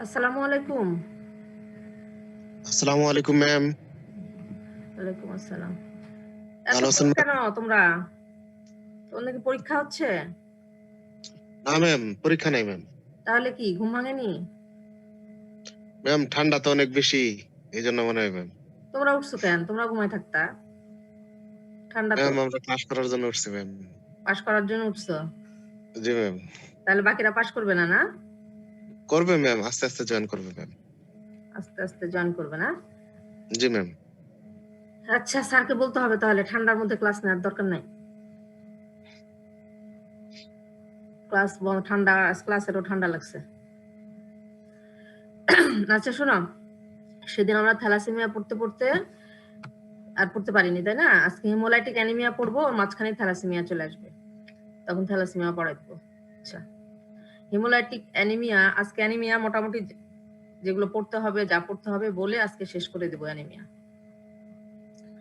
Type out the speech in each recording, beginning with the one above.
আসসালামু আলাইকুম। আসসালামু আলাইকুম ম্যাম। ওয়ালাইকুম আসসালাম। এত ভালো আছেন ভোর ম্যাম? কেন তোমরা? তোমাদের কি পরীক্ষা হচ্ছে? না ম্যাম, পরীক্ষা নাই ম্যাম। তাহলে কি ঘুম ভাঙেনি? ম্যাম ঠান্ডা তো অনেক বেশি। এইজন্য মনে হয় ম্যাম। তোমরা উঠছো কেন? তোমরা ঘুমায় থাকতা। ঠান্ডা তো। ম্যাম আমরা ক্লাস করার জন্য উঠছি ম্যাম। পাস করার জন্য উঠছো। জি ম্যাম। তাহলে বাকিরা পাস করবে না, না? করবে ম্যাম, আস্তে আস্তে জয়েন করবে ম্যাম। আস্তে আস্তে জয়েন করবে না? জি ম্যাম। আচ্ছা, স্যারকে বলতে হবে তাহলে ঠান্ডার মধ্যে ক্লাস নেওয়ার দরকার নাই। ক্লাসেরও ঠান্ডা লাগছে। আচ্ছা শোনো, সেদিন আমরা থ্যালাসেমিয়া পড়তে আর পড়তে পারিনি, তাই না? আজকে হিমোলাইটিক অ্যানিমিয়া পড়বো, ওর মাঝখানে থ্যালাসেমিয়া চলে আসবে। তখন থ্যালাসেমিয়া পড়াই দেবো। আচ্ছা, হিমোলাইটিক অ্যানিমিয়া, আজকে অ্যানিমিয়া মোটামুটি যেগুলো পড়তে হবে, যা পড়তে হবে বলে আজকে শেষ করে দেবো অ্যানিমিয়া।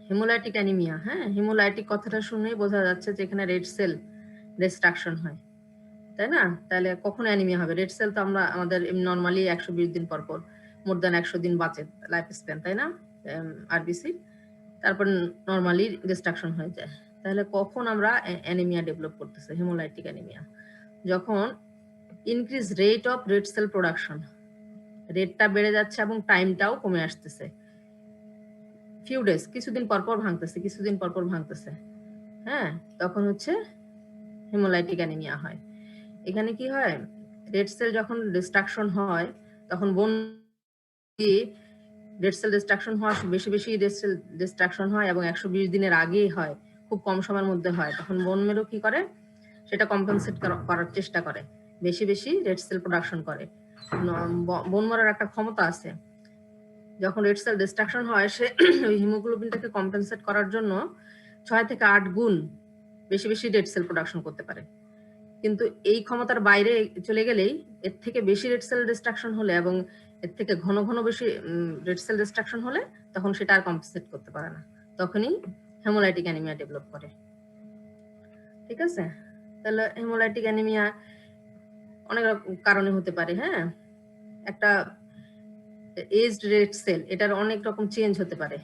হিমোলাইটিক অ্যানিমিয়া, হ্যাঁ, হিমোলাইটিক কথাটা শুনেই বোঝা যাচ্ছে যে এখানে রেড সেল ডিস্ট্রাকশন হয়, তাই না? তাহলে কখন অ্যানিমিয়া হবে? রেড সেল তো আমাদের নর্মালি 120 দিন পর পর মোর দ্যান 100 দিন বাঁচে লাইফ স্প্যান, তাই না? আরবিসি, তারপর নর্মালি ডিস্ট্রাকশন হয়ে যায়। তাহলে কখন আমরা অ্যানিমিয়া ডেভেলপ করতেছে, হিমোলাইটিক অ্যানিমিয়া? যখন increase rate of red sell production, রেটটা বেড়ে যাচ্ছে এবং টাইমটাও কমে আসতেছে। ফিউ ডেজ, কিছুদিন পরপর ভাঙতেছে, হ্যাঁ, তখন হচ্ছে হেমোলাইটিক অ্যানিমিয়া হয়। এখানে কি হয়, রেড সেল যখন ডিস্ট্রাকশন হয় তখন বোন রেড সেল ডিস্ট্রাকশন হওয়া বেশি রেড সেল ডিস্ট্রাকশন হয় এবং 120 দিনের আগেই হয়, খুব কম সময়ের মধ্যে হয়। তখন বোন মেরো কি করে, সেটা কম্পেনসেট করার চেষ্টা করে, বেশি রেড সেল প্রোডাকশন করে। বোন মেরোর একটা ক্ষমতা আছে, যখন রেড সেল ডিস্ট্রাকশন হয় সে ওই হিমোগ্লোবিনটাকে কম্পেনসেট করার জন্য 6 থেকে 8 গুণ বেশি রেড সেল প্রোডাকশন করতে পারে। কিন্তু এই ক্ষমতার বাইরে চলে গেলেই, এর থেকে বেশি রেড সেল ডিস্ট্রাকশন হলে এবং এর থেকে ঘন বেশি রেড সেল ডিস্ট্রাকশন হলে তখন সেটা আর কম্পেনসেট করতে পারে না, তখনই হেমোলাইটিক অ্যানিমিয়া ডেভেলপ করে। ঠিক আছে? তাহলে হেমোলাইটিক অ্যানিমিয়া অনেক কারণে হতে পারে, হ্যাঁ। একটা এজড রেড সেল, এটার অনেক রকম চেঞ্জ হতে পারে।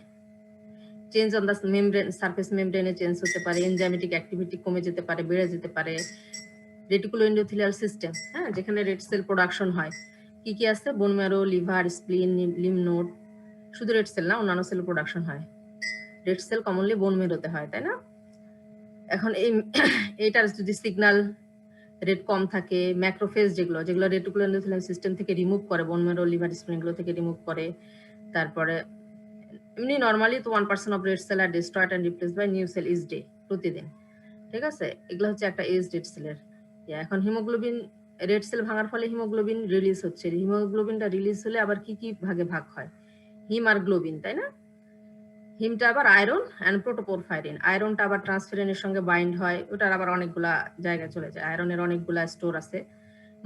Change on the membrane, surface মেমব্রেনে চেঞ্জ হতে পারে, এনজাইমেটিক অ্যাক্টিভিটি কমে যেতে পারে, বেড়ে যেতে পারে। রেটিকুলো এন্ডোথেলিয়াল সিস্টেম, হ্যাঁ, যেখানে রেড সেল প্রোডাকশন হয়, কি কি আছে, bone marrow, liver, স্প্লিন, lymph node, শুধু রেড সেল না, অন্যান্য সেল প্রোডাকশন হয়। রেড সেল কমনলি বোন মেরোতে হয়, তাই না? এখন এইটার যদি সিগন্যাল রেড কম থাকে, ম্যাক্রোফেজ যেগুলো রেটিকুলো এন্ডোথেলিয়াল সিস্টেম থেকে রিমুভ করে, বোন ম্যারো, লিভার, স্প্লিন গুলো থেকে রিমুভ করে। তারপরে এমনি নরমালি তো 1% of red cell are destroyed and replaced by new cell each day, প্রতিদিন। ঠিক আছে? এগুলো হচ্ছে একটা এজ রেড সেলের। এখন হিমোগ্লোবিন, রেড সেল ভাঙার ফলে হিমোগ্লোবিন রিলিজ হচ্ছে। হিমোগ্লোবিনটা রিলিজ হলে আবার কি কি ভাগে ভাগ হয়? হিম আর গ্লোবিন, তাই না? হিমটা আবার আয়রন এন্ড প্রোটোপোরফাইরিন, আয়রনটা আবার ট্রান্সফেরিনের সঙ্গে বাইন্ড হয়, ওটার আবার অনেকগুলা জায়গায় চলে যায়। আয়রনের অনেকগুলা স্টোর আছে,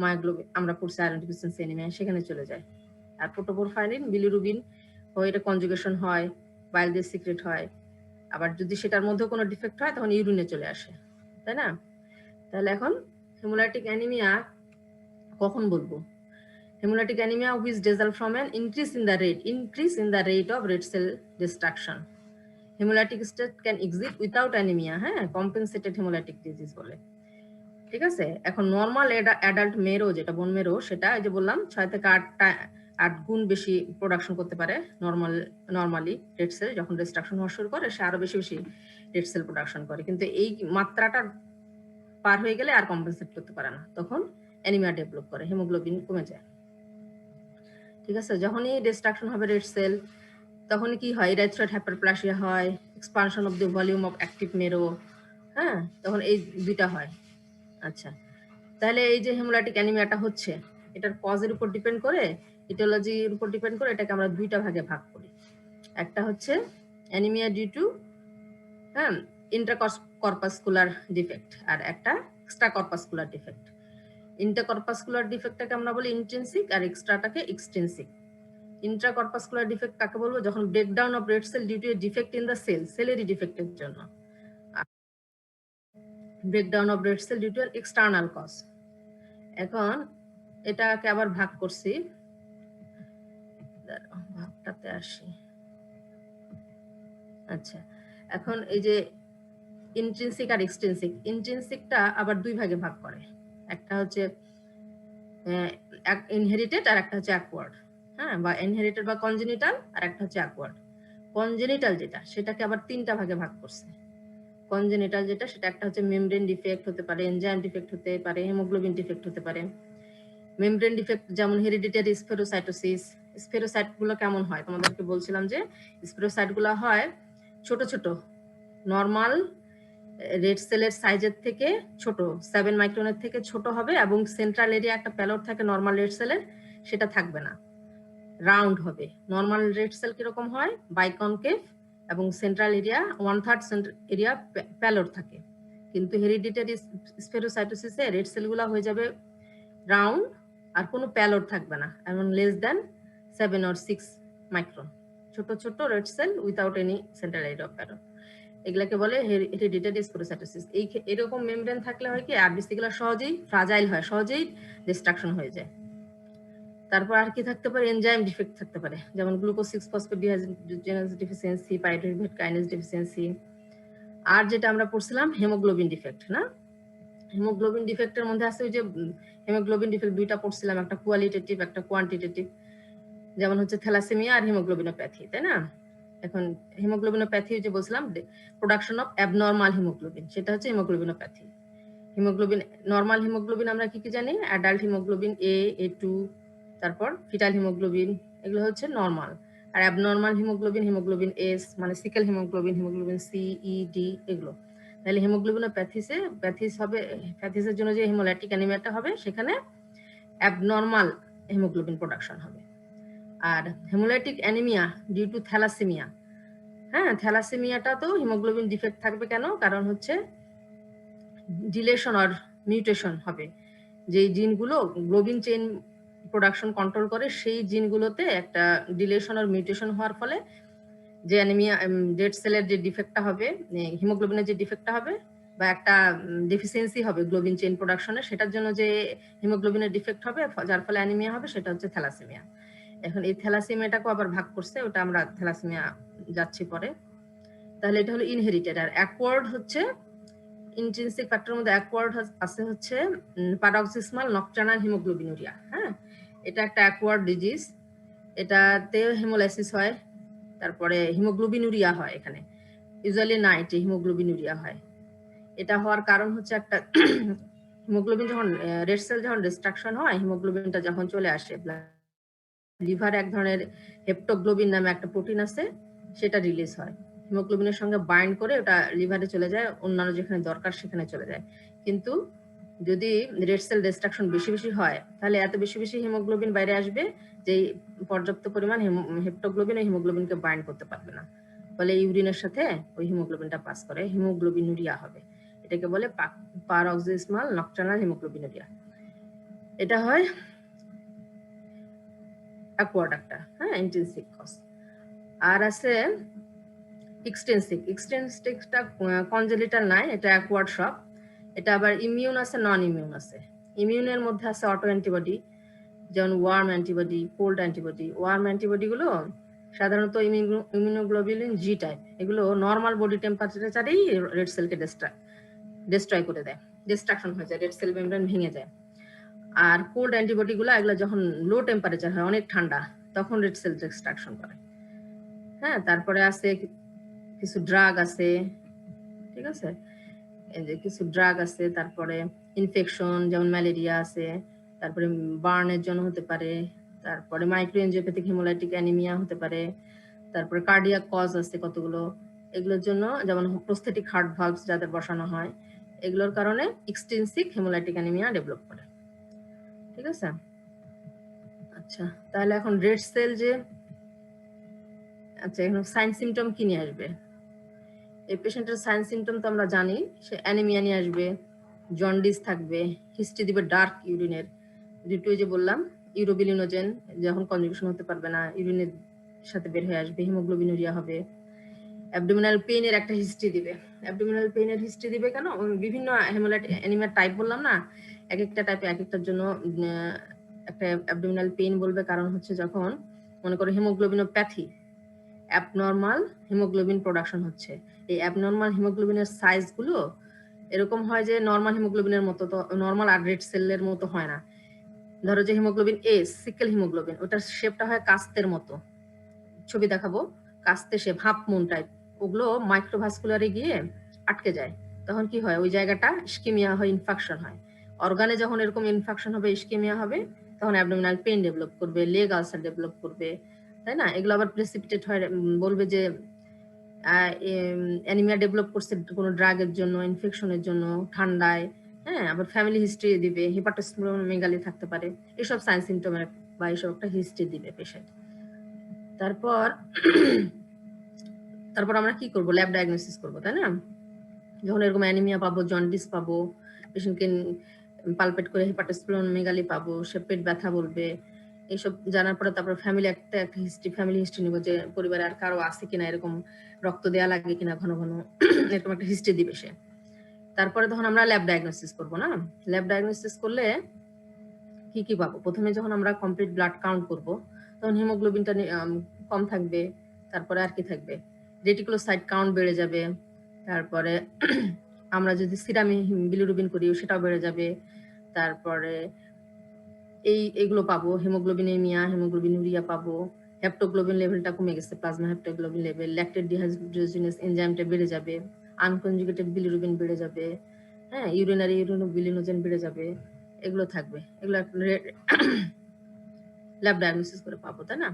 মায়োগ্লোবিন আমরা পড়ছি আয়রন ডিফিসিয়েন্সি অ্যানিমিয়া, সেখানে চলে যায়। আর প্রোটোপোরফাইরিন, বিলিরুবিন এটা কনজুগেশন হয়, বাইল দিয়ে সিক্রেট হয়। আবার যদি সেটার মধ্যে কোনো ডিফেক্ট হয় তখন ইউরিনে চলে আসে, তাই না? তাহলে এখন হেমোলাইটিক অ্যানিমিয়া কখন বলবো? Haemolytic anaemia which result from an increase in the rate of red cell destruction. Haemolytic state can exist without anaemia, হ্যাঁ, কম্পেনসেটেড হেমোলাইটিক ডিজিজ বলে। ঠিক আছে? এখন নরমাল অ্যাডাল্ট মেয়েরও, যেটা বোন মেয়েরও, সেটা এই যে বললাম 6 থেকে 8 গুণ বেশি প্রোডাকশন করতে পারে নরমালি রেড সেল। যখন ডিস্ট্রাকশন হওয়া শুরু করে সে আরো বেশি রেড সেল প্রোডাকশন করে, কিন্তু এই মাত্রাটা পার হয়ে গেলে আর কম্পেনসেট করতে পারে না, তখন অ্যানিমিয়া ডেভেলপ করে, হিমোগ্লোবিন কমে যায়। ঠিক আছে? যখনই ডিস্ট্রাকশন হবে রেড সেল, তখন কি হয়, ইরাইথ্রয়েড হাইপারপ্লাসিয়া হয়, expansion of the volume of active মেরো, হ্যাঁ, তখন এই দুইটা হয়। আচ্ছা, তাহলে এই যে হেমোলাইটিক অ্যানিমিয়াটা হচ্ছে, এটার কজের উপর ডিপেন্ড করে, ইটিওলজির উপর ডিপেন্ড করে এটাকে আমরা দুইটা ভাগে ভাগ করি। একটা হচ্ছে অ্যানিমিয়া ডিউ টু, হ্যাঁ, ইন্ট্রাকর্পাসকুলার ডিফেক্ট, আর একটা এক্সট্রা কর্পাসকুলার ডিফেক্ট। ইন্টারকর্পাসকুলার ডিফেক্টটাকে আমরা বলি ইন্ট্রিনসিক আর এক্সট্রাটাকে এক্সট্রিনসিক। ইন্ট্রাকর্পাসকুলার ডিফেক্ট কাকে বলবো? যখন breakdown of red cell due to a defect in the সেলেরই ডিফেক্টের জন্য। Breakdown of red cell due to external cause. এখন এটাকে আবার ভাগ করছি ভাগটাতে আসি। আচ্ছা, এখন এই যে ইন্ট্রিনসিক আর এক্সট্রিনসিক, ইন্ট্রিনসিকটা আবার দুই ভাগে ভাগ করে, একটা হচ্ছে ইনহেরিটেড আর একটা হচ্ছে অ্যাকওয়ার্ড। হ্যাঁ, বা ইনহেরিটেড বা কনজেনিটাল, আর একটা হচ্ছে অ্যাকওয়ার্ড। কনজেনিটাল যেটা, সেটাকে আবার তিনটা ভাগে ভাগ করছে। কনজেনিটাল যেটা, সেটা একটা হচ্ছে মেমব্রেন ডিফেক্ট হতে পারে, এনজাইম ডিফেক্ট হতে পারে, হিমোগ্লোবিন ডিফেক্ট হতে পারে। মেমব্রেন ডিফেক্ট যেমন হেরিডিটারি স্পেরোসাইটোসিস। স্পেরোসাইট গুলো কেমন হয় তোমাদেরকে বলছিলাম যে স্পেরোসাইট গুলো হয় ছোট ছোট, নর্মাল রেড সেলের সাইজের থেকে ছোট, 7 মাইক্রনের থেকে ছোট হবে, এবং সেন্ট্রাল এরিয়া একটা প্যালোড থাকে নর্মাল রেড সেলের, সেটা থাকবে না, রাউন্ড হবে। নর্মাল রেড সেল কিরকম হয়, বাইকনকেভ, এবং সেন্ট্রাল এরিয়া 1/3 এরিয়া প্যালোড থাকে। কিন্তু হেরিডিটারি স্পেরোসাইটোসিসে রেড সেলগুলো হয়ে যাবে রাউন্ড, আর কোনো প্যালোড থাকবে না, এবং লেস দেন 7 or 6 মাইক্রন, ছোট ছোট red cell without any central area of pallor, এগুলাকে বলে হেরিডিটারি স্পেরোসাইটোসিস। এরকম মেমব্রেন থাকলে হয় কি, আরবিসি গুলো সহজেই ফ্রাজাইল হয়, সহজেই ডিস্ট্রাকশন হয়ে যায়। তারপর আর কি থাকতে পারে, এনজাইম ডিফেক্ট থাকতে পারে, যেমন glucose six phosphate dehydrogenase deficiency, pyruvate kinase deficiency. আর যেটা আমরা পড়ছিলাম হিমোগ্লোবিন ডিফেক্ট, না? হিমোগ্লোবিন ডিফেক্টের মধ্যে আছে ওই যে হিমোগ্লোবিন ডিফেক্ট দুইটা পড়ছিলাম, একটা কোয়ালিটেটিভ একটা কোয়ান্টিটেটিভ, যেমন হচ্ছে থ্যালাসেমিয়া আর হিমোগ্লোবিনোপ্যাথি, তাই না? এখন হিমোগ্লোবিনোপ্যাথি যে বলছিলাম, প্রোডাকশন অফ অ্যাবনর্মাল হিমোগ্লোবিন, সেটা হচ্ছে হিমোগ্লোবিনোপ্যাথি। হিমোগ্লোবিন, নর্মাল হিমোগ্লোবিন আমরা কি কি জানি, অ্যাডাল্ট হিমোগ্লোবিন A2, তারপর ফিটাল হিমোগ্লোবিন, এগুলো হচ্ছে নর্মাল। আর অ্যাবনর্মাল হিমোগ্লোবিন, হিমোগ্লোবিন S, মানে সিকেল হিমোগ্লোবিন, হিমোগ্লোবিন C-E-D, এগুলো। তাহলে প্যাথিস হবে, প্যাথিসের জন্য যে হিমোলাইটিক অ্যানিমিয়াটা হবে, সেখানে অ্যাবনর্মাল হিমোগ্লোবিন প্রোডাকশন হবে। আর haemolytic anaemia due to thalassaemia, হ্যাঁ, থ্যালাসেমিয়াটা তো হিমোগ্লোবিন ডিফেক্ট থাকবে কেন, কারণ হচ্ছে ডিলেশন আর মিউটেশন হবে, যে জিনগুলো গ্লোবিন চেইন প্রোডাকশন কন্ট্রোল করে, সেই জিনগুলোতে একটা ডিলেশন আর মিউটেশন হওয়ার ফলে যে অ্যানিমিয়া, রেড সেলের যে ডিফেক্টটা হবে, হিমোগ্লোবিনের যে ডিফেক্টটা হবে, বা একটা ডেফিসিয়েন্সি হবে গ্লোবিন চেইন প্রোডাকশনে, সেটার জন্য যে হিমোগ্লোবিনের ডিফেক্ট হবে, যার ফলে অ্যানিমিয়া হবে, সেটা হচ্ছে থ্যালাসেমিয়া। এখন এই থ্যালাসেমিয়াটাকে আবার ভাগ করছে, ওটা আমরা থ্যালাসেমিয়া যাচ্ছি পরে। তাহলে এটা হলো ইনহেরিটেড। আর অ্যাকওয়ার্ড হচ্ছে, ইন্ট্রিনসিক ফ্যাক্টরের মধ্যে অ্যাকওয়ার্ড আছে হচ্ছে প্যারক্সিসমাল নকটার্নাল হিমোগ্লোবিনুরিয়া। হ্যাঁ, এটা একটা অ্যাকওয়ার্ড ডিজিজ, এটাতে হেমোলাইসিস হয়, তারপরে হিমোগ্লোবিনুরিয়া হয়। এখানে ইউজুয়ালি নাইটে হিমোগ্লোবিনুরিয়া হয়। এটা হওয়ার কারণ হচ্ছে একটা হিমোগ্লোবিন যখন রেড সেল যখন ডিস্ট্রাকশন হয়, হিমোগ্লোবিনটা যখন চলে আসে লিভারে, এক ধরনের হেপ্টোগ্লোবিন নামে একটা প্রোটিন আছে, সেটা রিলিজ হয়, হিমোগ্লোবিনের সঙ্গে বাইন্ড করে ওটা লিভারে চলে যায়, অন্যান্য যেখানে দরকার সেখানে চলে যায়। কিন্তু যদি রেড সেল ডিস্ট্রাকশন বেশি বেশি হয়, তাহলে এত বেশি বেশি হিমোগ্লোবিন বাইরে আসবে যে পর্যাপ্ত পরিমাণ হেপ্টোগ্লোবিন ওই হিমোগ্লোবিনকে বাইন্ড করতে পারবে না, ফলে ইউরিনের সাথে ওই হিমোগ্লোবিনটা পাস করে, হিমোগ্লোবিনুরিয়া হবে। এটাকে বলে প্যারক্সিসমাল নকটার্নাল হিমোগ্লোবিনুরিয়া। এটা হয় অ্যাকওয়ার্ড একটা, হ্যাঁ, ইন্টেনসিভ কজ। আর আছে এক্সটেন্সিভ। এক্সটেন্সিভটা কনজেনিটাল নাই, এটা অ্যাকওয়ার্ড সব। এটা আবার ইমিউন আছে, নন ইমিউন আছে। ইমিউনের মধ্যে আছে অটো অ্যান্টিবডি, যেমন warm antibody, cold antibody. Warm antibody গুলো সাধারণত ইমিউনোগ্লোবুলিন G টাইপ, এগুলো নর্মাল বডি টেম্পারেচারেই রেড সেলকে ডিস্ট্রয় করে দেয়, ডিস্ট্রাকশন হয়ে যায়, রেড সেল মেমব্রেন ভেঙে যায়। আর কোল্ড অ্যান্টিবডি গুলো, এগুলো যখন লো টেম্পারেচার হয়, অনেক ঠান্ডা, তখন রেড সেল ডিস্ট্রাকশন করে। হ্যাঁ, তারপরে আছে কিছু ড্রাগ আছে, ঠিক আছে, এই যে কিছু ড্রাগ আছে। তারপরে ইনফেকশন, যেমন ম্যালেরিয়া আছে, তারপরে বার্নের জন্য হতে পারে, তারপরে মাইক্রোএনজিওপ্যাথিক হিমোলাইটিক অ্যানিমিয়া হতে পারে, তারপরে কার্ডিয়াক কজ আছে কতগুলো, এগুলোর জন্য, যেমন প্রস্থেটিক হার্ট ভালভস যাদের বসানো হয়, এগুলোর কারণে এক্সটেন্সিভ হিমোলাইটিক অ্যানিমিয়া ডেভেলপ করে। ঠিক আছে, আচ্ছা, তাহলে এখন রেড সেল যে, আচ্ছা, এখন সাইন সিমটম কি নিয়ে আসবে? এই পেশেন্টের সাইন সিমটম তো আমরা জানি, সে অ্যানিমিয়া নিয়ে আসবে, জন্ডিস থাকবে, হিস্ট্রি দিবে ডার্ক ইউরিনের, দুটোই যে বললাম, ইউরোবিলিনোজেন যখন কনজুগেশন হতে পারবে না, ইউরিনের সাথে বের হয়ে আসবে, হিমোগ্লোবিনুরিয়া হবে। অ্যাবডোমিনাল পেইনের একটা হিস্ট্রি দিবে। অ্যাবডোমিনাল পেইনের হিস্ট্রি দিবে কেন? বিভিন্ন হেমোলাইটিক অ্যানিমিয়ার টাইপ বললাম না, এক একটা টাইপে এক একটার জন্য একটা অ্যাবডোমিনাল পেইন বলবে, কারণ হচ্ছে যখন মনে করো হিমোগ্লোবিনোপ্যাথি, অ্যাবনর্মাল হিমোগ্লোবিন প্রোডাকশন হচ্ছে। এই অ্যাবনর্মাল হিমোগ্লোবিনের সাইজগুলো এরকম হয় যে নর্মাল হিমোগ্লোবিনের মতো, তো নর্মাল আর রেড সেলের মতো হয় না। ধরো যে হিমোগ্লোবিন এ, সিকেল হিমোগ্লোবিন, ওটার শেপটা হয় কাস্তের মতো, ছবি দেখাবো, কাস্তে শেপ, হাফ মুন টাইপ। ওগুলো মাইক্রোভাস্কুলারে গিয়ে আটকে যায়, তখন কি হয়, ওই জায়গাটা ইস্কিমিয়া হয়, ইনফেকশন হয়। অর্গানে যখন এরকম ইনফেকশন হবে, ইস্কিমিয়া হবে, তখন অ্যাবডোমিনাল পেইন ডেভেলপ করবে, লেগ আলসার ডেভেলপ করবে, তাই না? এগুলো আবার প্রেসিপিটেট হয়, বলবে যে অ্যানিমিয়া ডেভেলপ করছে কোনো ড্রাগের জন্য, ইনফেকশনের জন্য, ঠান্ডায়, হ্যাঁ। আবার ফ্যামিলি হিস্ট্রি দিবে, হেপাটোস্প্লেনোমেগালি থাকতে পারে, এসব সাইন সিমটমের বা এসব একটা হিস্ট্রি দিবে পেশেন্ট। তারপর আমরা কি করব, ল্যাব ডায়াগনোসিস করব, তাই না? যখন এরকম অ্যানিমিয়া পাবো, জন্ডিস পাবো, পেশেন্টকে পালপেট করে হেপাটোস্প্লেনোমেগালি পাবো, সে পেট ব্যথা বলবে, এইসব জানার পরে তারপর ফ্যামিলি একটা ফ্যামিলি হিস্ট্রি নিব, যে পরিবারে আর কারো আছে কিনা, এরকম রক্ত দেওয়া লাগে কিনা ঘন ঘন, এরকম একটা হিস্ট্রি দিবে সে। তারপরে তখন আমরা ল্যাব ডায়াগনোসিস করব না? ল্যাব ডায়াগনোসিস করলে কি কি পাবো? প্রথমে যখন আমরা কমপ্লিট ব্লাড কাউন্ট করব, তখন হিমোগ্লোবিনটা কম থাকবে। তারপরে আর কি থাকবে, রেটিকুলোসাইট কাউন্ট বেড়ে যাবে। তারপরে আমরা যদি সিরামে বিলিরুবিন করি, সেটাও বেড়ে যাবে। তারপরে এইগুলো পাবো, হিমোগ্লোবিনেমিয়া, হিমোগ্লোবিনুরিয়া পাবো, হেপ্টোগ্লোবিন লেভেলটা কমে গেছে, প্লাজমা হেপ্টোগ্লোবিন লেভেল, ল্যাকটেট ডিহাইড্রোজিনেস এনজাইমটা বেড়ে যাবে, আনকনজুগেটেড বিলিরুবিন বেড়ে যাবে, হ্যাঁ, ইউরিনারি ইউরিনোবিলিনোজেন বেড়ে যাবে, এগুলো থাকবে। এগুলো ল্যাব ডায়াগনোসিস করে পাবো, তাই না?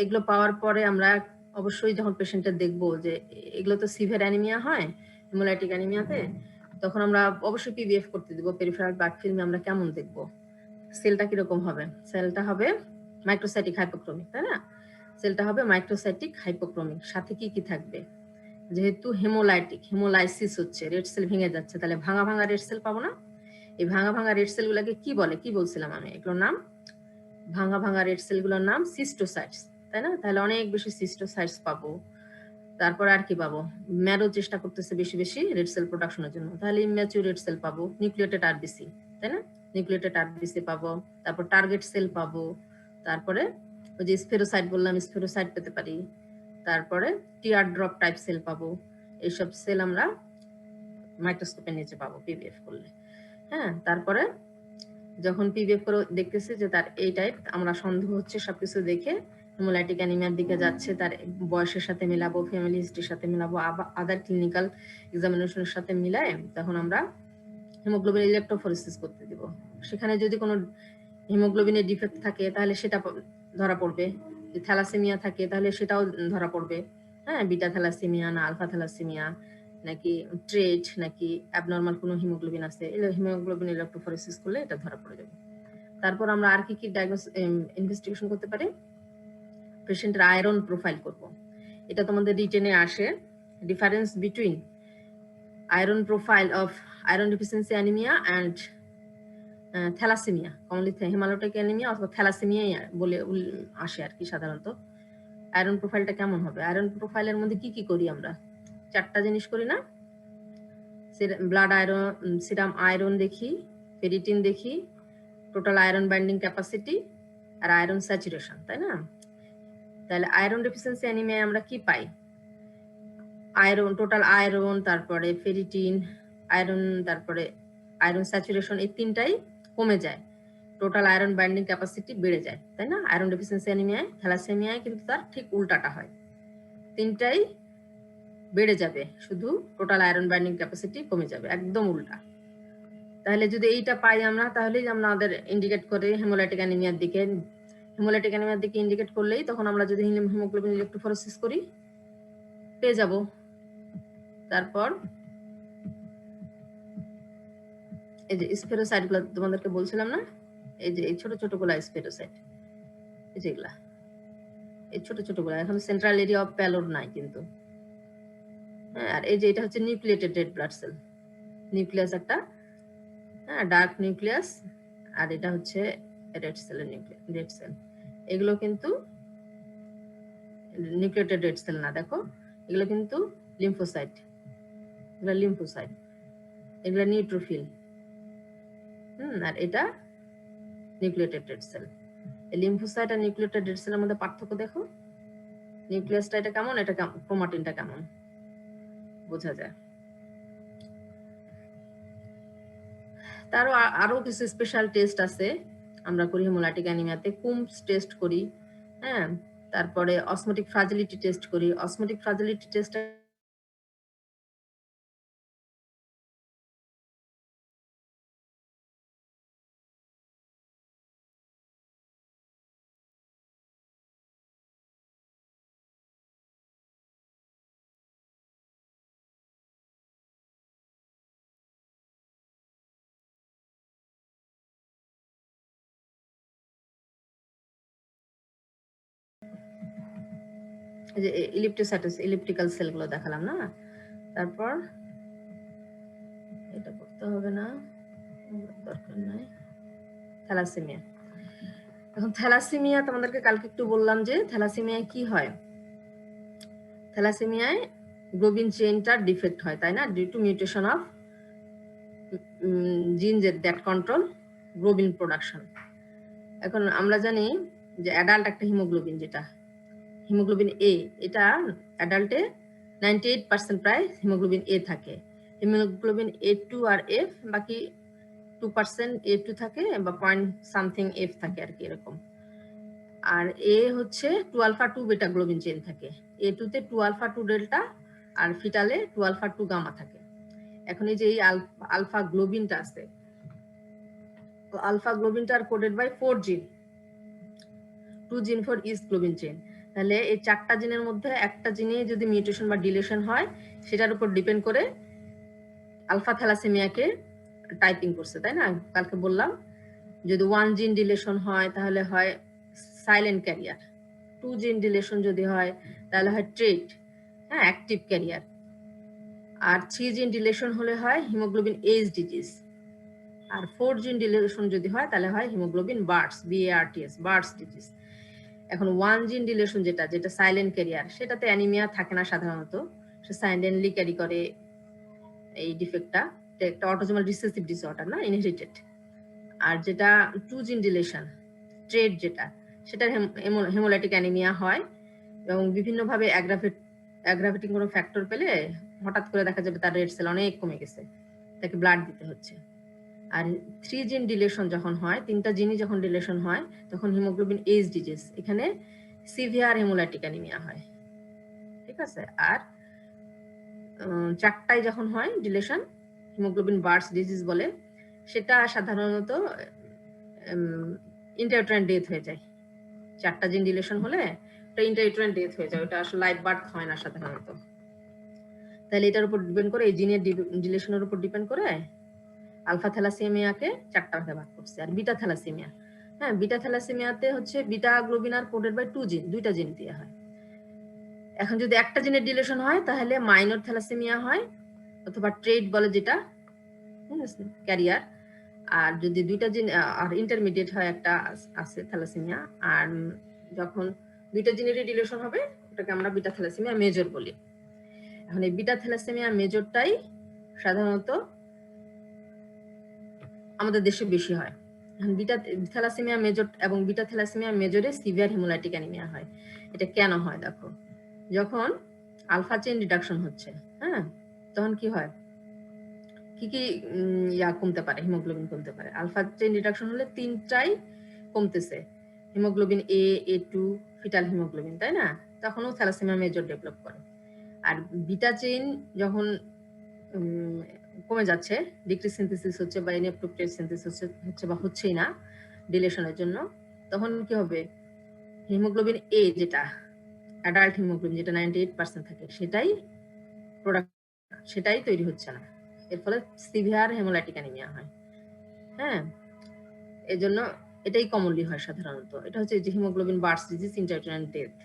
এগুলো পাওয়ার পরে আমরা অবশ্যই যখন পেশেন্টের দেখবো যে এগুলো তো সিভিয়ার অ্যানিমিয়া হয়, হেমোলাইটিক অ্যানিমিয়াতে, তখন আমরা অবশ্যই পিবিএফ করতে দিব। পেরিফেরাল ব্লাড ফিল্মে আমরা কেমন দেখবো, সেলটা কিরকম হবে? সেলটা হবে মাইক্রোসাইটিক হাইপোক্রোমিক, তাই না? সেলটা হবে মাইক্রোসাইটিক হাইপোক্রোমিক। সাথে কি কি থাকবে, যেহেতু হেমোলাইটিক, হেমোলাইসিস হচ্ছে, রেড সেল ভেঙে যাচ্ছে, তাহলে ভাঙা ভাঙা রেড সেল পাবো না? এই ভাঙা ভাঙা রেড সেল গুলাকে কি বলে, কি বলছিলাম আমি, এগুলোর নাম, ভাঙা ভাঙা রেড সেল গুলোর নাম সিস্টোসাইটস, তাই না? তাহলে অনেক বেশি সিস্টোসাইটস পাবো। তারপর আর কি পাবো, ম্যারো চেষ্টা করতেছে বেশি বেশি রেড সেল প্রোডাকশনের জন্য, তাহলে ইম্যাচিউর রেড সেল পাবো, নিউক্লিয়েটেড আরবিসি, তাই না? নিউক্লিয়েটেড আরবিসি পাবো, তারপর টার্গেট সেল পাবো, তারপরে ওই যে স্পেরোসাইট বললাম, স্পেরোসাইট পেতে পারি, তারপরে টিয়ার ড্রপ টাইপ সেল পাবো। এইসব সেল আমরা মাইক্রোস্কোপের নিচে পাবো পিবিএফ করলে, হ্যাঁ। তারপরে যখন পিবিএফ করে দেখতেছি যে তার এই টাইপ, আমরা সন্দেহ হচ্ছে সবকিছু দেখে হেমোলাইটিক অ্যানিমিয়ার দিকে যাচ্ছে, তার বয়সের সাথে মিলাবো, ফ্যামিলি হিস্ট্রির সাথে মিলাবো, আদার ক্লিনিক্যাল এক্সামিনেশনের সাথে মিলায় তখন আমরা হিমোগ্লোবিন ইলেকট্রোফোরেসিস করতে দিব। সেখানে যদি কোনো হিমোগ্লোবিনের ডিফেক্ট থাকে তাহলে সেটা ধরা পড়বে, যদি থ্যালাসেমিয়া থাকে তাহলে সেটাও ধরা পড়বে, হ্যাঁ, বিটা থ্যালাসেমিয়া না আলফা থ্যালাসেমিয়া, নাকি ট্রেট, নাকি অ্যাবনর্মাল কোনো হিমোগ্লোবিন আছে, হিমোগ্লোবিন ইলেকট্রোফোরেসিস করলে এটা ধরা পড়ে যাবে। তারপর আমরা আর কি কি ইনভেস্টিগেশন করতে পারি, পেশেন্টের আয়রন প্রোফাইল করব। এটা তোমাদের রিটেনে আসে, difference between iron profile of iron deficiency anaemia and thalassaemia, commonly haematolytic anaemia অথবা থ্যালাসেমিয়াই বলে আসে আর কি সাধারণত। আয়রন প্রোফাইলটা কেমন হবে, আয়রন প্রোফাইলের মধ্যে কি কি করি আমরা, 4টা জিনিস করি না? ব্লাড আয়রন, সিরাম আয়রন দেখি, ফেরিটিন দেখি, টোটাল আয়রন বাইন্ডিং ক্যাপাসিটি, আর আয়রন স্যাচুরেশন, তাই না? তাহলে আয়রন ডেফিসিয়েন্সি অ্যানিমিয়ায় আমরা কি পাই, আয়রন, টোটাল আয়রন, তারপরে ফেরিটিন, আয়রন, তারপরে আয়রন স্যাচুরেশন, এই 3টাই কমে যায়, টোটাল আয়রন বাইন্ডিং ক্যাপাসিটি বেড়ে যায়, তাই না? আয়রন ডেফিসিয়েন্সি অ্যানিমিয়ায়, থ্যালাসেমিয়ায় কিন্তু তার ঠিক উল্টাটা হয়, 3টাই বেড়ে যাবে, শুধু টোটাল আয়রন বাইন্ডিং ক্যাপাসিটি কমে যাবে, একদম উল্টা। তাহলে যদি এইটা পাই আমরা, তাহলেই আমাদের ইন্ডিকেট করে হেমোলাইটিক অ্যানিমিয়ার দিকে, হেমোলাইটিক অ্যানিমিয়ার দিকে ইন্ডিকেট করলেই তখন আমরা যদি হিমোগ্লোবিন ইলেকট্রোফোরেসিস করি পেয়ে যাব। তারপর এই যে স্পেরোসাইট গুলো তোমাদেরকে বলছিলাম না, এই যে এই ছোট ছোট গুলা স্পেরোসাইট, এই যেগুলা, এই ছোট ছোট গুলা, এখন সেন্ট্রাল এরিয়া অফ প্যালোড নাই কিন্তু, হ্যাঁ। আর এই যে এটা হচ্ছে nucleated red blood cell, nucleus একটা, হ্যাঁ, ডার্ক নিউক্লিয়াস, আর এটা হচ্ছে রেড সেলের রেড সেল। এগুলো কিন্তু নিউক্লিয়েটেড রেড সেল না, দেখো এগুলো কিন্তু লিম্ফোসাইট, এগুলো লিম্ফোসাইট, এগুলো নিউট্রোফিল, আর এটা নিউক্লিয়েটেড রেড সেল। লিম্ফোসাইট আর নিউক্লিয়েটেড রেড সেলের মধ্যে পার্থক্য দেখো। নিউক্লিয়াসটা এটা কেমন, এটা ক্রোমাটিনটা কেমন বোঝা যায়। তারও আরো কিছু স্পেশাল টেস্ট আছে আমরা করি হেমোলাইটিক অ্যানিমিয়াতে। কুমস টেস্ট করি, হ্যাঁ, তারপরে অসমোটিক ফ্রাজিলিটি টেস্ট করি। অসমোটিক ফ্রাজিলিটি টেস্ট যে ইলিপ্টোসাইটোস ইলিপ্টিক্যাল সেলগুলো দেখালাম না। তারপর এটা করতে হবে না, দরকার নাই। থ্যালাসেমিয়া। এখন থ্যালাসেমিয়া তোমাদেরকে কালকে একটু বললাম যে থ্যালাসেমিয়ায় কি হয়। থ্যালাসেমিয়ায় গ্লোবিন চেইনটার ডিফেক্ট হয়, তাই না, ডিউ টু মিউটেশন অফ জিন দ্যাট কন্ট্রোল গ্লোবিন প্রোডাকশন। এখন আমরা জানি যে অ্যাডাল্ট একটা হিমোগ্লোবিন, যেটা হিমোগ্লোবিন এ, এটা অ্যাডাল্টে 98% প্রায় হিমোগ্লোবিন এ থাকে। হিমোগ্লোবিন A2 আর F বাকি 2% A2 থাকে বা পয়েন্ট সামথিং F থাকে আর কি এরকম। আর এ হচ্ছে 2 আলফা 2 বেটা গ্লোবিন চেইন থাকে। A2 তে 2 আলফা 2 ডেল্টা আর ফিটালে 2 আলফা 2 গামা থাকে। এখন এই যে এই আলফা গ্লোবিনটা আছে, আলফা গ্লোবিনটা আর কোডেড বাই 4 জিন, 2 জিন ফর ইচ গ্লোবিন চেইন। তাহলে এই 4টা জিনের মধ্যে একটা জিনে যদি মিউটেশন বা ডিলিশন হয়, সেটার উপর ডিপেন্ড করে আলফা থ্যালাসেমিয়াকে টাইপিং করছে, তাই না, কালকে বললাম। যদি 1 জিন ডিলিশন হয় তাহলে হয় সাইলেন্ট ক্যারিয়ার, 2 জিন ডিলিশন যদি হয় তাহলে হয় ট্রেট, হ্যাঁ, অ্যাক্টিভ ক্যারিয়ার, আর 3 জিন ডিলিশন হলে হয় হিমোগ্লোবিন এইচ ডিজিজ, আর 4 জিন ডিলিশন যদি হয় তাহলে হয় হিমোগ্লোবিন বার্টস, BARTS, বার্টস ডিজিজ। এখন 1 জিন ডিলিশন যেটা সাইলেন্ট ক্যারিয়ার, সেটাতে অ্যানিমিয়া থাকে না সাধারণত, সে সাইলেন্টলি ক্যারি করে এই ডিফেক্টটা। এটা একটা অটোজোমাল রিসেসিভ ডিসঅর্ডার না, ইনহেরিটেড। আর যেটা 2 জিন ডিলিশন ট্রেড, যেটা সেটা হেমোলাইটিক অ্যানিমিয়া হয়, এবং বিভিন্নভাবে অ্যাগ্রাভেটিং কোনো ফ্যাক্টর পেলে হঠাৎ করে দেখা যাবে তার রেড সেল অনেক কমে গেছে, তাকে ব্লাড দিতে হচ্ছে। আর 3 জিন ডিলিশন যখন হয়, 3টা জিনই যখন ডিলিশন হয়, তখন হিমোগ্লোবিন এইচ ডিজিজ, এখানে সিভিয়ার হেমোলাইটিক অ্যানিমিয়া হয়, ঠিক আছে। আর 4টাই যখন হয় ডিলিশন, হিমোগ্লোবিন বার্টস ডিজিজ বলে, সেটা সাধারণত ইন্টারইউটেরাইন ডেথ হয়ে যায়। 4টা জিন ডিলিশন হলে ওটা ইন্টারইউটেরাইন ডেথ হয়ে যায়, ওটা আসলে লাইভ বার্থ হয় না সাধারণত। তাহলে এটার উপর ডিপেন্ড করে, এই জিনের ডিলিশনের উপর ডিপেন্ড করে আলফা থ্যালাসেমিয়াকে 4টা ভাগে ভাগ করছে। আর বিটা থ্যালাসেমিয়া, হ্যাঁ, বিটা থ্যালাসেমিয়াতে হচ্ছে beta globin are coded by 2 gene, 2টা জিন দিয়ে হয়। এখন যদি একটা জিনের ডিলিশন হয় তাহলে মাইনর থ্যালাসেমিয়া হয়, অথবা ট্রেড বলে যেটা, ক্যারিয়ার। আর যদি 2টা জিন আর ইন্টারমিডিয়েট হয়, একটা আছে থ্যালাসেমিয়া। আর যখন 2টা জিনেরই ডিলিশন হবে, ওটাকে আমরা বিটা থ্যালাসেমিয়া মেজর বলি। এখন এই বিটা থ্যালাসেমিয়া মেজরটাই সাধারণত আমাদের দেশে বেশি হয়। বিটা থ্যালাসেমিয়া মেজর এবং বিটা থ্যালাসেমিয়া মেজরে সিভিয়ার হেমোলাইটিক অ্যানিমিয়া হয়। এটা কেন হয় দেখো, যখন আলফা চেইন রিডাকশন হচ্ছে, হ্যাঁ, তখন কি হয়, কি কি কমতে পারে, হিমোগ্লোবিন কমতে পারে। আলফা চেইন রিডাকশন হলে 3টাই কমতেছে, হিমোগ্লোবিন A2, ফিটাল হিমোগ্লোবিন, তাই না, তখনও থ্যালাসেমিয়া মেজর ডেভেলপ করে। আর বিটা চেইন যখন কমে যাচ্ছে, ডিক্রিজ সিনথেসিস হচ্ছে বা ইনঅ্যাপ্রোপ্রিয়েট সিনথেসিস হচ্ছে বা হচ্ছেই না ডিলিশনের জন্য, তখন কি হবে, হিমোগ্লোবিন এ, যেটা অ্যাডাল্ট হিমোগ্লোবিন, যেটা 98% থাকে, সেটাই তৈরি হচ্ছে না। এর ফলে সিভিয়ার হেমোলাইটিক অ্যানিমিয়া হয়, হ্যাঁ। এই জন্য এটাই কমনলি হয় সাধারণত। এটা হচ্ছে যে হিমোগ্লোবিন বার্টস ডিজিজ, ইন্টারইউটেরাইন ডেথ।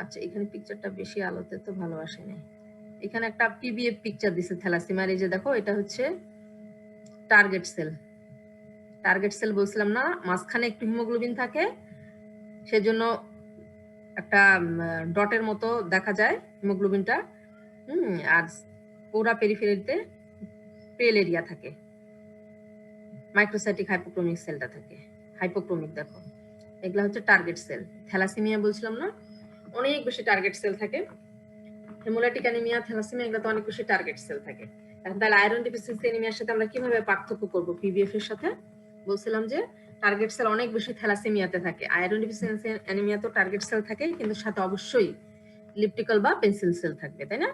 আচ্ছা, এখানে পিকচারটা বেশি আলোতে তো ভালো আসে নাই। এখানে একটা পিবিএফ পিকচার দিছে থ্যালাসেমিয়ার। এই যে দেখো, এটা হচ্ছে টার্গেট সেল। টার্গেট সেল বলছিলাম না, মাঝখানে একটু হিমোগ্লোবিন থাকে, সেজন্য একটা ডটের মতো দেখা যায় হিমোগ্লোবিনটা, আর পুরা পেরিফেরিতে পেল এরিয়া থাকে, মাইক্রোসাইটিক হাইপোক্রোমিক সেলটা থাকে। হাইপোক্রোমিক দেখো, এগুলা হচ্ছে টার্গেট সেল। থ্যালাসেমিয়া বলছিলাম না, অনেক বেশি টার্গেট সেল থাকে। হেমোলাইটিক অ্যানিমিয়া, থ্যালাসেমিয়া এগুলো তো অনেক বেশি টার্গেট সেল থাকে। এখন তাহলে আয়রন ডেফিসিয়েন্সি অ্যানিমিয়ার সাথে আমরা কিভাবে পার্থক্য করব পিবিএফ এর সাথে? বলছিলাম যে টার্গেট সেল অনেক বেশি থ্যালাসেমিয়াতে থাকে, আয়রন ডেফিসিয়েন্সি অ্যানিমিয়া তো টার্গেট সেল থাকে কিন্তু সাথে অবশ্যই ইলিপ্টিক্যাল বা পেন্সিল সেল থাকবে, তাই না?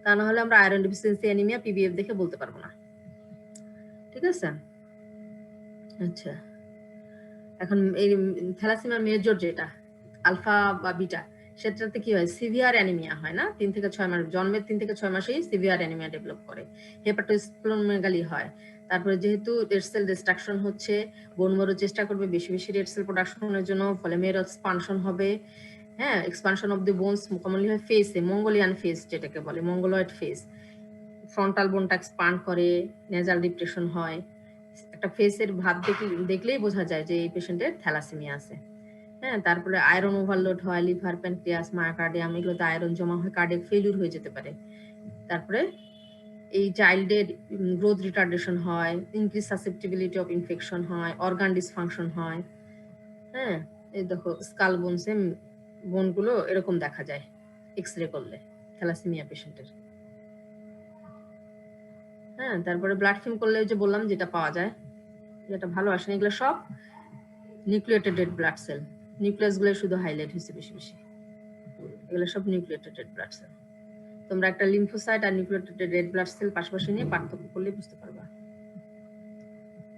তা না হলে আমরা আয়রন ডেফিসিয়েন্সি অ্যানিমিয়া পিবিএফ দেখে বলতে পারবো না। ঠিক আছে, আচ্ছা। এখন এই থ্যালাসেমিয়ার মেজর যেটা আলফা বা বিটা, সেটাতে কি হয়, সিভিয়ার অ্যানিমিয়া হয় না, 3 থেকে 6 মাস, জন্মের 3 থেকে 6 মাসেই সিভিয়ার অ্যানিমিয়া ডেভেলপ করে, হেপাটোস্প্লেনোমেগালি হয়। তারপরে যেহেতু রেড সেল ডিস্ট্রাকশন হচ্ছে, বোন ম্যারো চেষ্টা করবে বেশি বেশি রেড সেল প্রোডাকশনের জন্য, ফলে মেরো এক্সপানশন হবে। হ্যাঁ, expansion of the bones commonly হয় ফেসে, মঙ্গোলিয়ান ফেস যেটাকে বলে, মঙ্গোলয়েড ফেস। ফ্রন্টাল বোনটা এক্সপান্ড করে, নেজাল ডিপ্রেশন হয়। একটা ফেসের ভাব দেখলেই বোঝা যায় যে এই পেশেন্টের থ্যালাসেমিয়া আছে। হ্যাঁ, তারপরে আয়রন ওভারলোড হয়, লিভার, প্যানক্রিয়াস, মায়োকার্ডিয়াম, এগুলোতে আয়রন জমা হয়, কার্ডিয়াক ফেলিউর হয়ে যেতে পারে। তারপরে এই চাইল্ডের গ্রোথ রিটার্ডেশন হয়, ইনক্রিজ সাসেপ্টিবিলিটি অফ ইনফেকশন হয়, অর্গান ডিসফাংশন হয়। হ্যাঁ, এই দেখো স্কাল বোনসে বোনগুলো এরকম দেখা যায় এক্স-রে করলে থ্যালাসেমিয়া পেশেন্টের। হ্যাঁ, তারপরে ব্লাড ফিল্ম করলে যে বললাম যেটা পাওয়া যায়, যেটা ভালো আসে না, এগুলো সব nucleated red blood cell. Nucleus গুলো শুধু হাইলাইট হয়েছে বেশি বেশি, এগুলো সব নিউক্লিয়েটেড রেড ব্লাড সেল। তোমরা একটা লিম্ফোসাইট আর নিউক্লিয়েটেড রেড ব্লাড সেল পাশাপাশি নিয়ে পার্থক্য করলে বুঝতে পারবা।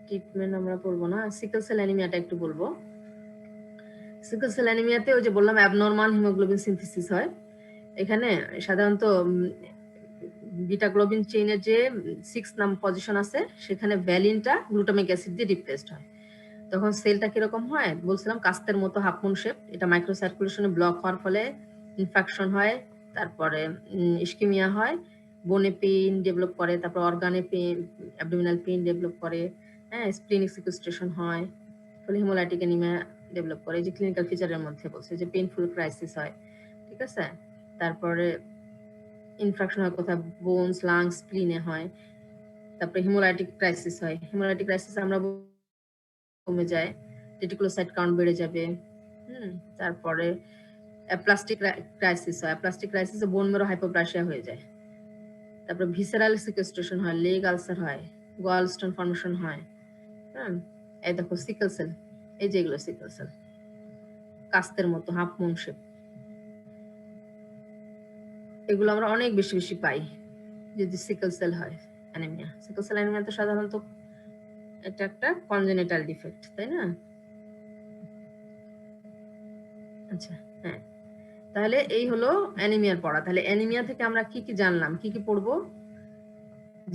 ট্রিটমেন্ট আমরা বলবো না, সিকল সেল অ্যানিমিয়াটা একটু বলবো। সিকল সেল অ্যানিমিয়াতে ওই যে বললাম অ্যাবনরমাল হিমোগ্লোবিন সিনথেসিস হয়। এখানে সাধারণত বিটা গ্লোবিন চেইনের যে 6 নাম পজিশন আছে, সেখানে ভ্যালিনটা গ্লুটামিক অ্যাসিড দিয়ে রিপ্লেসড হয়। তখন সেলটা কিরকম হয় বলছিলাম, কাস্তের মতো হাফ মুন শেপ। এটা মাইক্রো সার্কুলেশনে ব্লক হওয়ার ফলে ইনফেকশন হয়, তারপরে ইস্কিমিয়া হয়, বোনে পেইন ডেভেলপ করে, তারপর অর্গানে পেইন, অ্যাবডোমিনাল পেইন ডেভেলপ করে। হ্যাঁ, স্প্লিনিক সিকুস্ট্রেশন হয়, ফলে হেমোলাইটিক অ্যানিমিয়া ডেভেলপ করে। এই যে ক্লিনিক্যাল ফিচারের মধ্যে বলছে যে পেইনফুল ক্রাইসিস হয়। ঠিক আছে, তারপরে ইনফেকশন হয় কোথায়, বোনস, লাংস, স্প্লিনে হয়। তারপরে হেমোলাইটিক ক্রাইসিস হয়। হেমোলাইটিক ক্রাইসিস আমরা কমে যায়, রেটিকুলোসাইট কাউন্ট বেড়ে যাবে। তারপরে অ্যাপ্লাস্টিক ক্রাইসিস হয়, অ্যাপ্লাস্টিক ক্রাইসিসে বোন ম্যারো হাইপোপ্লাসিয়া হয়ে যায়। তারপরে ভিসেরাল সিকুয়েস্ট্রেশন হয়, লেগ আলসার হয়, গোয়াল স্টোন ফর্মেশন হয়। এই দেখো সিকল সেল, এই যে এগুলো সিকল সেল, কাস্তের মতো হাফ মুন শেপ। এগুলো আমরা অনেক বেশি বেশি পাই যদি সিকল সেল হয় অ্যানিমিয়া। সিকল সেল অ্যানিমিয়া তো সাধারণত এটা একটা কনজেনিটাল ডিফেক্ট, তাই না? আচ্ছা, হ্যাঁ, তাহলে এই হলো অ্যানিমিয়ার পড়া। তাহলে অ্যানিমিয়া থেকে আমরা কি কি জানলাম, কি কি পড়বো?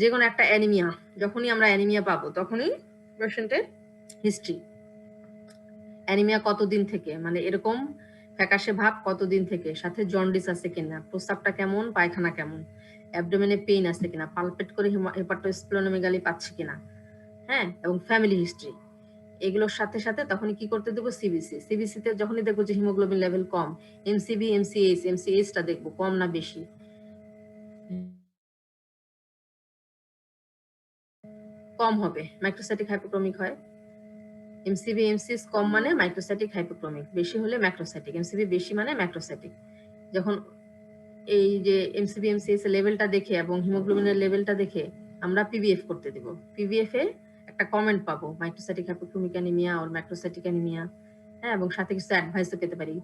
যে কোনো একটা অ্যানিমিয়া, যখনই আমরা অ্যানিমিয়া পাবো তখনই পেশেন্টের হিস্ট্রি, অ্যানিমিয়া কতদিন থেকে, মানে এরকম ফ্যাকাশে ভাব কতদিন থেকে, সাথে জন্ডিস আছে কিনা, প্রস্রাবটা কেমন, পায়খানা কেমন, অ্যাবডোমেনে পেইন আছে কিনা, পালপেট করে হেপাটোস্প্লেনোমেগালি পাচ্ছে কিনা। হ্যাঁ, এবং ফ্যামিলি হিস্ট্রি। এগুলোর সাথে সাথে তখনই কি করতে দেবো, সিবিসি। সিবিসিতে যখনই দেখবো যে হিমোগ্লোবিন লেভেল কম, এমসিবি, এমসিএইচটা দেখবো কম না বেশি। কম হবে, মাইক্রোসাইটিক হাইপোক্রোমিক হয়। এমসিবি, এমসিএইচ কম মানে মাইক্রোসাইটিক হাইপোক্রোমিক, বেশি হলে ম্যাক্রোসাইটিক। এমসিবি বেশি মানে ম্যাক্রোসাইটিক। যখন এই যে এমসিবি, এমসিএইচ এর লেভেলটা দেখে এবং হিমোগ্লোবিনের লেভেলটা দেখে আমরা পিবিএফ করতে দেব। পিবিএফ এ একটা কমেন্ট পাবো, মাইক্রোসাইটিক হাইপোক্রোমিক অ্যানিমিয়া আর ম্যাক্রোসাইটিক অ্যানিমিয়া। হ্যাঁ, এবং সাথে কিছু অ্যাডভাইসও পেতে পারি।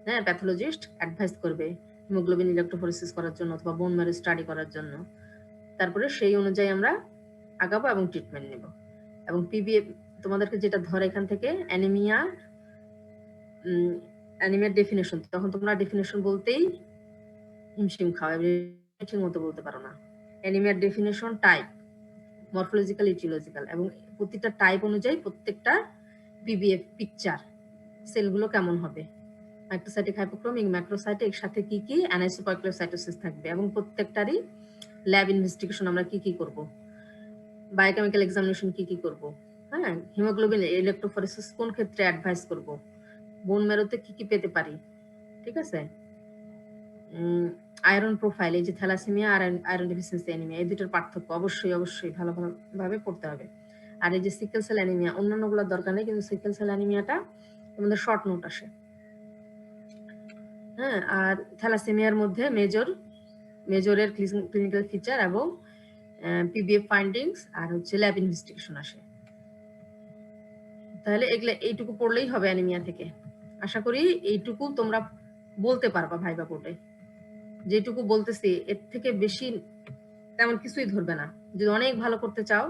হ্যাঁ, প্যাথোলজিস্ট অ্যাডভাইস করবে হিমোগ্লোবিন ইলেকট্রোফোরেসিস করার জন্য অথবা বোন ম্যারো স্টাডি করার জন্য। তারপরে সেই অনুযায়ী আমরা আগাবো এবং ট্রিটমেন্ট নেব। এবং পিবিএফ তোমাদেরকে যেটা ধরে এখান থেকে অ্যানিমিয়া, অ্যানিমিয়ার ডেফিনেশন, তখন তোমরা ডেফিনেশন বলতেই হিমশিম খাও, ঠিক মতো বলতে পারো না। অ্যানিমিয়ার ডেফিনেশন, টাইপ, মরফোলজিক্যাল, ইটিওলজিক্যাল, এবং প্রতিটা টাইপ অনুযায়ী প্রত্যেকটা পিবিএফ পিকচার, সেলগুলো কেমন হবে, মাইক্রোসাইটিক, হাইপোক্রোমিক, ম্যাক্রোসাইটিক, সাথে কি কি অ্যানাইসোপয়ক্লোসাইটোসিস থাকবে, এবং প্রত্যেকটারই ল্যাব ইনভেস্টিগেশন আমরা কি কি করব, বায়োকেমিক্যাল এক্সামিনেশন কি কি করব। হ্যাঁ, হিমোগ্লোবিন ইলেকট্রোফোরেসিস কোন ক্ষেত্রে অ্যাডভাইস করব, বোন ম্যারোতে কি কি পেতে পারি। ঠিক আছে, আয়রন প্রোফাইল, এই যে থ্যালাসেমিয়া আর আয়রন ডেফিসিয়েন্সি অ্যানিমিয়া, এই দুটোর পার্থক্য অবশ্যই অবশ্যই ভালোভাবে পড়তে হবে। আর এই যে সিকেল সেল অ্যানিমিয়া, অন্যান্যগুলোর দরকার নেই, কিন্তু সিকেল সেল অ্যানিমিয়াটা তোমাদের শর্ট নোট আসে। হ্যাঁ, আর থ্যালাসেমিয়ার মধ্যে মেজরের ক্লিনিক্যাল ফিচার এবং পিবিএফ ফাইন্ডিংস আর হচ্ছে ল্যাব ইনভেস্টিগেশন আসে। তাহলে এগুলো এইটুকু পড়লেই হবে অ্যানিমিয়া থেকে। আশা করি এইটুকু তোমরা বলতে পারবা ভাইবা বোর্ডে। যেটুকু বলতেছি এর থেকে বেশি তেমন কিছুই ধরবে না। যদি অনেক ভালো করতে চাও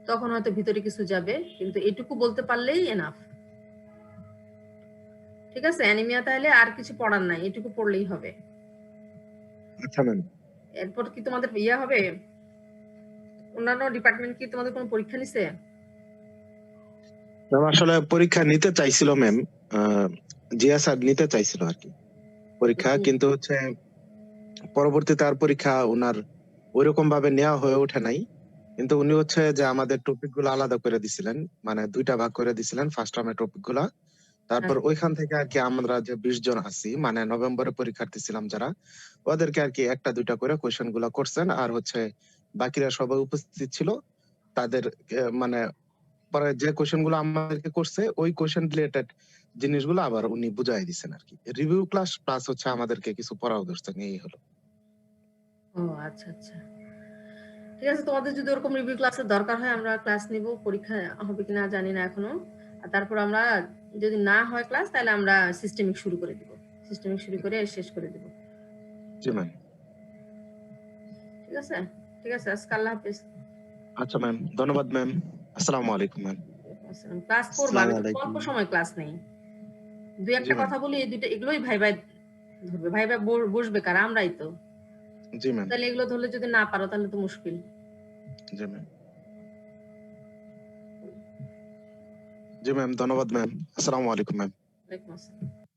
তখন হয়তো ভিতরে কিছু যাবে, কিন্তু এইটুকু বলতে পারলেই এনাফ। ঠিক আছে, অ্যানিমিয়া তাহলে আর কিছু পড়ার নাই, এইটুকু পড়লেই হবে। আচ্ছা ম্যাম। এরপর কি তোমাদের ইয়া হবে, অন্যান্য ডিপার্টমেন্ট কি তোমাদের কোনো পরীক্ষা নিছে? ম্যাম আসলে পরীক্ষা নিতে চাইছিল ম্যাম, জিয়া স্যার নিতে চাইছিল আর কি পরীক্ষা, কিন্তু হচ্ছে পরবর্তীতে আর পরীক্ষা ওনার ওইরকম ভাবে নেওয়া হয়ে ওঠে নাই। কিন্তু উনি হচ্ছে যে আমাদের টপিক গুলো আলাদা করে দিছিলেন, মানে দুইটা ভাগ করে দিছিলেন ফার্স্ট টার্মের টপিক গুলা। তারপর ওইখান থেকে আর কি আমরা যে 20 জন আছি, মানে নভেম্বরে পরীক্ষার্থী ছিলাম যারা, ওদেরকে আর কি একটা দুইটা করে কোয়েশ্চেন গুলা করছেন। আর হচ্ছে বাকিরা সবাই উপস্থিত ছিল, তাদের মানে পরে যে কোয়েশ্চেন গুলো আমাদেরকে করছে ওই কোয়েশ্চেন রিলেটেড জিনিসগুলো আবার উনি বুঝাই দিচ্ছেন আর কি। রিভিউ ক্লাস প্লাস হচ্ছে আমাদেরকে কিছু পড়াও দিচ্ছেন, এই হলো। ও আচ্ছা আচ্ছা, ঠিক আছে। তোমাদের যদি ওরকম রিভিউ ক্লাসের দরকার হয় আমরা ক্লাস নিব, পরীক্ষা হবে কিনা জানি না এখনো। আর তারপর আমরা যদি না হয় ক্লাস, তাহলে আমরা সিস্টেমিক শুরু করে দিব, সিস্টেমিক শুরু করে শেষ করে দিব। জি ম্যাম। ঠিক আছে, ঠিক আছে, আজকে আল্লাহ হাফেজ। আচ্ছা ম্যাম, ধন্যবাদ ম্যাম। আসসালামু আলাইকুম ম্যাম। ক্লাস করবা, আমি তো অল্প সময় ক্লাস নেই, দুই জি একটা ম্যাম। কথা বলি, এই দুইটা এগুলোই ভাই ভাই ধরবে, ভাই ভাই বসবে কারা? আমরাই তো। জি ম্যাম। তাহলে এগুলো ধরলে যদি না পারো তাহলে তো মুশকিল। জি ম্যাম। জি ম্যাম, ধন্যবাদ ম্যাম। আসসালামু আলাইকুম ম্যাম। ওয়ালাইকুম আসসালাম।